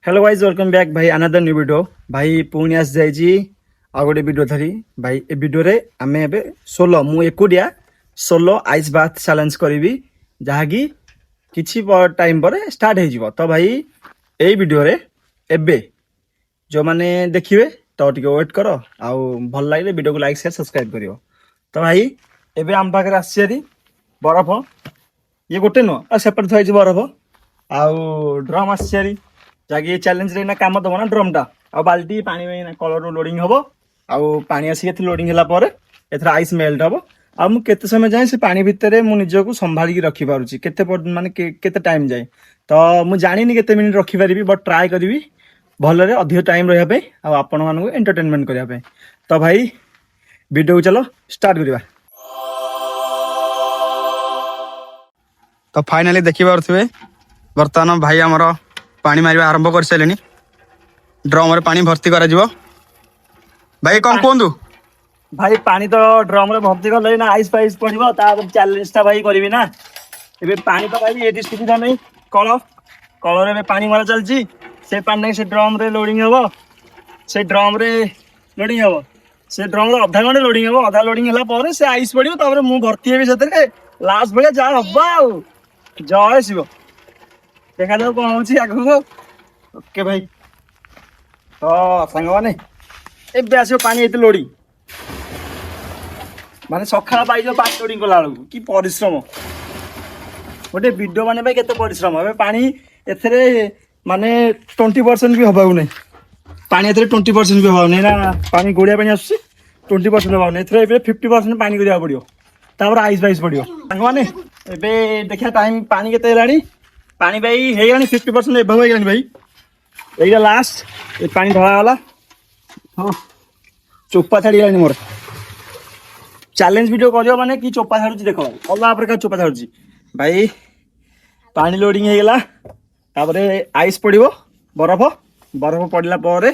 Hello guys welcome back भाई another new video भाई पुणी आस जाइए आ गोटे वीडियो धरी भाई ए वीडियो रे आमे एबे सोलो मु एकुडिया सोलो आइस बाथ चैलेंज करी जहाँकि किछि टाइम पर स्टार्ट हो तो भाई ए वीडियो रे एबे जो माने देखिए तो टिके वेट कर आउ भल लगे वीडियो को लाइक शेयर सब्सक्राइब करियो। तो भाई एबे आम पाखे आसी बरफ ये गोटे नुह सेपटे थी बरफ आउ ड्रम आसी जहाँकि चैलेंज रे काम दब ना ड्रम टा आ बाल्टी पानी कलर लोडिंग हम आउ पानी आसिक लोडिंग है एथर आइस मेल्ट हम आ मु केते समय जाए से पानी भितर मु निजको संभाली रखी पारुची केते माने केते टाइम जाए तो मु जानिनी केते मिनिट रखी पारिबी बट ट्राई करी भलरे अधिक टाइम रहा पे आपण मानक एंटरटेनमेंट करने। तो भाई वीडियो को चलो स्टार्ट करवा। तो फाइनाली देखि पारुथिबे वर्तमान भाई हमर पानी मारिबा आरंभ कर सारे ड्रम रे पानी भर्ती करा जिवो। भाई कौन कहतु भाई पानी तो ड्रम रे भर्ती कर ना आइस फाइस पड़ो चैलेंज टा भाई करी ना ए पानी तो भाई ये सुविधा नहीं कल कलर में पानी मारा चलती से पानी से ड्रम रे लोडिंग हम से ड्रम रे लोडिंग हम से ड्रम रे अधा घंटे लोडिंग हम अधा लोडिंग है से आइस पड़ो मु भर्ती हेबी से लास्ट भाई जा हम जय शिव देखा जाऊ कौन हो आगू। ओके भाई तो सांग मैंने एबे आसो पानी एत लोडिंग माने सखा पाई पानी लोडिंग कला कि परिश्रम गोटे वीडियो माने भाई केते परिश्रम ए पानी एथरे माने 20% भी हबाउ नहीं पानी एथरे 20% भी हबाउ नहीं ना पानी गोड़िया पानी आसुची 20% हबाउ नहीं एथरे एबे 50% पानी करिया पड़ियो तापर आइस बाइस पड़ियो सांग माने एबे देखिया टाइम पानी केते हेलानी पानी भाई हे गलानी 50% एबव हे गलानी भाई एइला लास्ट ए पानी ढला वाला हां चोपा छाड़ी गलानी मोर चैलेंज वीडियो करियो माने कि चोपा छाड़ुची देखो अल्लाह प्रकार चोपा छाड़ुची भाई पानी लोडिंग हे गला तापरे आइस पड़िबो बरफ बरफ पड़ला परे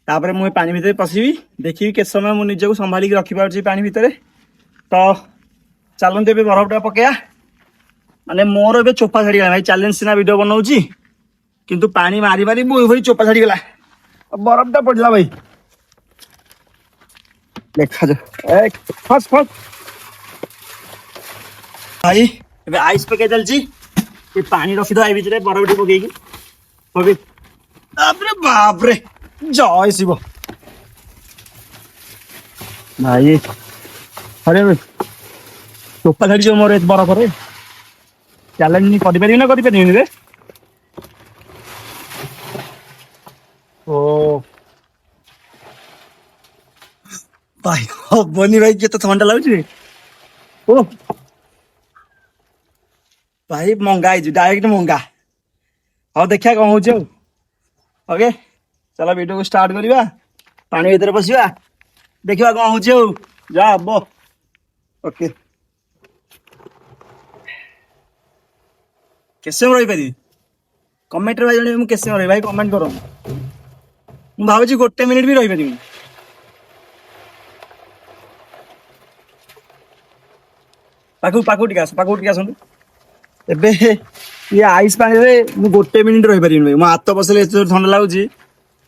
तापरे मु पानी भितर पसिबी देखिबी के समय मु निजको संभाली के रखि पारछि पानी भितर। तो चलते ए बरफटा पकेया माने मोर ए चोपा छाड़ी गला भाई चैलेंज सिना वीडियो बनाउची किंतु पानी मारी मारी बोई भाई चोपा छाड़ी गला बरफटा पड़ला भाई देखा जा फस फस भाई ए आइस पके चलची ये पानी रखी दो भितर बरफ टी पकईकी पके बाप रे जय शिव भाई अरे चोपा छाड़ी मोर ए बरफ रे चैलेंज नहीं करि ना रे ओ भाई बनी भाई के तो ठंडा लगुच ओ भाई महंगा है डायरेक्ट महंगा हाँ देखिया कौन हो ओके चलो वीडियो को स्टार्ट करवा पानी भीतर पशिवा देखा कौन हो जा हम ओके कैसे रही पारि कमेंट भाई जन मुझे कैसे रही भाई कमेंट करो मुझे भावी गोटे मिनिट भी रही पारि पाखु टिके आसतु एबे ये आइस पानी रे मु गोटे मिनिट रही पारि भाई मो हाथ बसले ठंडा लगुच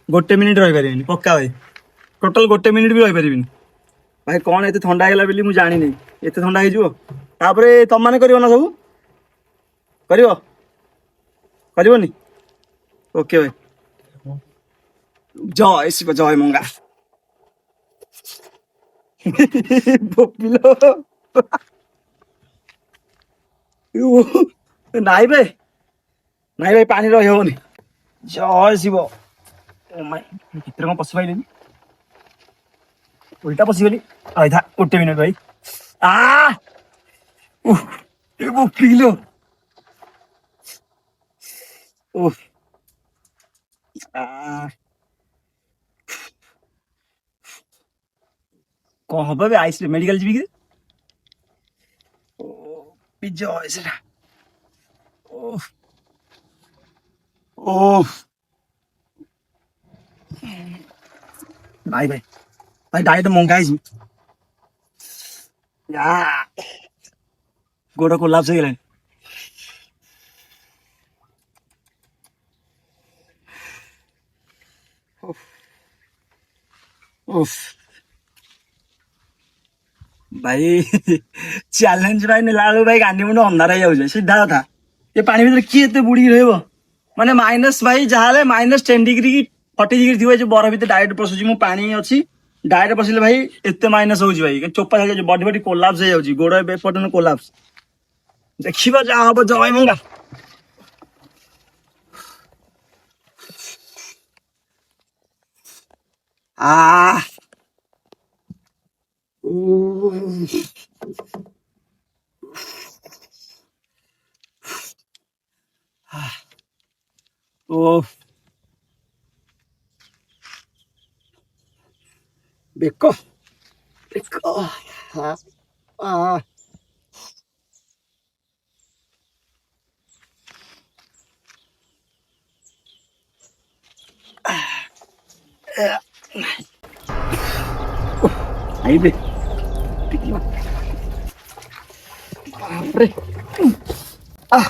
गोटे मिनिट रही पारि पक्का भाई टोटल गोटे मिनिट भी रही पारि भाई कौन एत ठंडा है बोली मुझे जानी एत ठंडा हो तुम मैंने कर ना सब करनी ओके भाई जय शिव जय मंगा नाई भाई पानी रही हबनी जय शिव भितर कौन पशि पाइल उल्टा पशिगली था गोटे मिनिट भाई बोकिलो कौन हम आइस मेडिकल जी जय से भाई भाई भाई डायरेक्ट महंगा गोड़ कोलाप्स हो गलानी उफ भाई चैलेंज भाई नेला भाई गांधी मुंड अंधार हो जाए सीधा कथा ये पानी भीतर किए एते बुड़ी रहिबो माने माइनस भाई जहाँ -10 डिग्री की 40 डिग्री थी जो बरफ भीतर डायरेक्ट पशुची मु पानी अच्छी डायरेक्ट पशिले भाई एते माइनस होउची भाई चोपा हो बॉडी बॉडी कोलाप्स हो जाउची गोड़ एपर्टन कोलाप्स देखिबा जा हबो जय मंगा आ ओ बेको बेको आ आई बे बापरे आ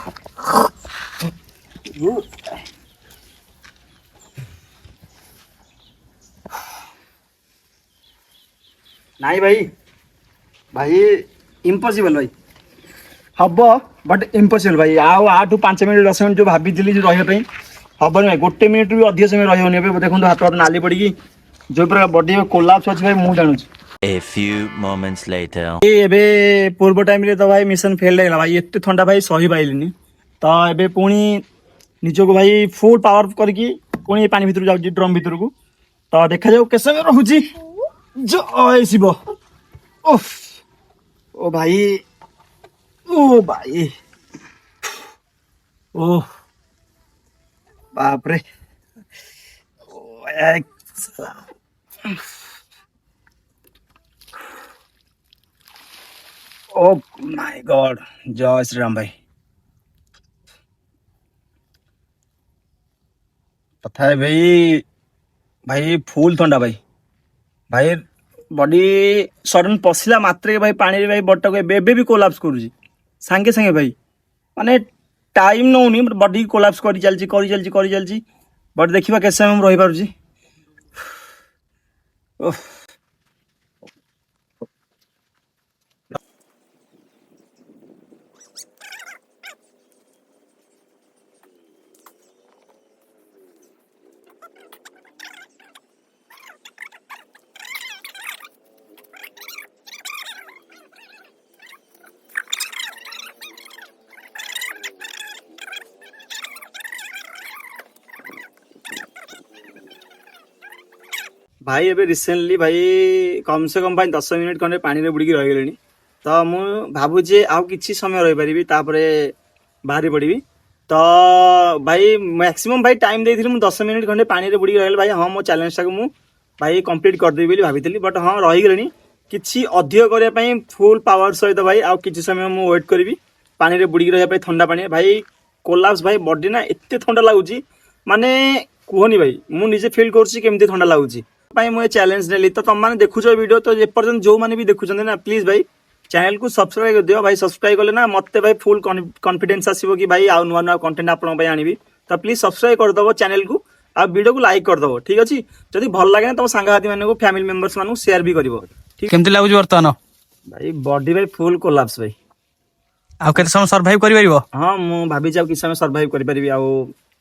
ନାଇଁ ଭାଇ ଭାଇ ଇମ୍ପସିବଲ ଭାଇ ହବ ବଟ୍ ଇମ୍ପସିବଲ ଭାଇ ଆଉ 5 ମିନିଟ୍ 10 ମିନିଟ୍ ଯୋଉ ଭାବିଥିଲି ଯେ ରହିବା ପାଇଁ ହବନି ଭାଇ 1 ମିନିଟ୍ ବି ଅଧିକ ସମୟ ରହିବନି ଏବେ ଦେଖନ୍ତୁ ହାତ ନାଲି ପଡ଼ିକି ଯୋଉ ପ୍ରକାର ବଡି କୋଲାପ୍ସ ଅଛି ଭାଇ ମୁଁ ଜାଣୁଛି। A few moments later. ଏବେ ପୂର୍ବ ଟାଇମରେ ତ ଭାଇ ମିଶନ ଫେଲ୍ ହେଇଗଲା ଭାଇ ଏତେ ଥଣ୍ଡା ଭାଇ ସହି ପାଇଲିନି ତ ଏବେ ପୁଣି ନିଜକୁ ଭାଇ ଫୁଲ୍ ପାୱାର କରିକି ପୁଣି ପାଣି ଭିତରକୁ ଯାଉଛି ଡ୍ରମ୍ ଭିତରକୁ ତ ଦେଖାଯାଉ କେତେ ସମୟ ରହୁଛି जय शिव ओफ ओ भाई ओ भाई ओ बाप रे ओ माय गॉड जय श्री राम भाई तथा भाई भाई फुल ठंडा भाई भाई बॉडी सडन पशिला मात्रे भाई पानी भाई बॉडी को एबे भी कोलाप्स करूची सांगे सांगे भाई माने टाइम नौनी बॉडी कोलाप्स करी चलची बट देखिबा कैसे हम रही पारुची भाई एबे रिसेंटली भाई कम से कम भाई 10 मिनिट खंडे पानी रे बुड़ी रही गलेनी तो मु भाबु जे आउ किछि समय रही परिबी तापरे बाहरी पड़िबी तो भाई मैक्सिमम भाई टाइम देइथिलि मु 10 मिनिट खंडे पानी रे बुड़ी रही भाई हां मो चैलेंज टाक मु भाई कंप्लीट कर देबी भाबिथिलि बट हां रही गलेनी किछि अधिक करिया पई फुल पावर सहित भाई आउ किछि समय मु वेट करबी पानी रे बुड़ी रही पई ठंडा पानी भाई कोलाप्स भाई बॉडी ना एते ठंडा लागुची माने कुहनी भाई मु निजे फील करछि केमती ठंडा लागुची मुझे चैलेंज नेली तो तुम मैंने देखुच वीडियो तो एपर्तन जो मैंने भी देखुं ना प्लीज भाई चैनल को सब्सक्राइब कर दियो भाई सब्सक्राइब कले ना मत भाई फुल कॉन्फिडेंस आसो कि भाई आउ नुआ नुआ कंटेंट आपण आनी तो प्लीज सब्सक्राइब करदेव चैनल को आ वीडियो को लाइक करदेव ठीक अच्छे जदि भल लगे तुम सांगसाथी मानक फैमिली मेंबर्स मानक शेयर भी कर केमती लागुच बर्तमान भाई बॉडी भाई फुल कोलाप्स भाई आ केते समय सर्वाइव करि परिबो हां मु भाबी जाउ कि समय सर्वाइव करि परिबी आ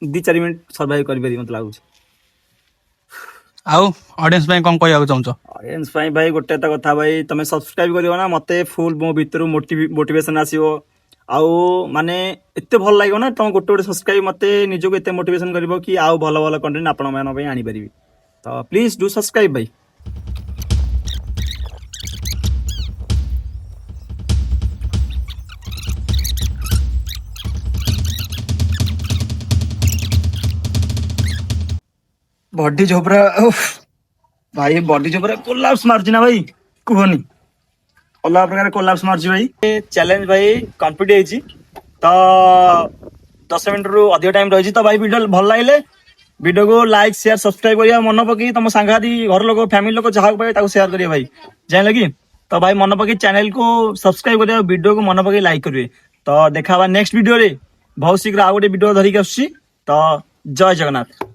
2-4 मिनिट सर्वाइव करि परिबी मत लागुच आउ ऑडियंस में कौन कहया चाहछो ऑडियंस भाई गोटे तो कथा भाई तुम सब्सक्राइब करियो ना मते फुल मो भीतर मोटिवेशन आसीबो आउ माने एते भल लागो ना तुम गोटे गोटे सब्सक्राइब मते निजो को एते मोटिवेशन करिवो कि आउ भल भल कंटेंट आपण मन पई आनी परिबी तो प्लीज डू सब्सक्राइब भाई बॉडी झोपरा भाई बॉडी झोपरा कोलाप्स मारची ना भाई कुहनी अलग प्रकार कोलाप्स मारची भाई चैलेंज भाई कंप्लीट होईची तो 10 मिनिट रु अधिक टाइम रही तो भाई वीडियो भल लगे वीडियो को लाइक शेयर सब्सक्राइब करिया मन पकई तुम सांगाती घर लोग फैमिली लोग जहाँ पाए ताको शेयर करिए भाई जान लगी तो भाई मन पकई चैनल को सब्सक्राइब करिया वीडियो को मन पकई लाइक करिए तो देखा नेक्स्ट वीडियो रे बहुत शीघ्र आ गोटे वीडियो धरिक आसुची तो जय जगन्नाथ।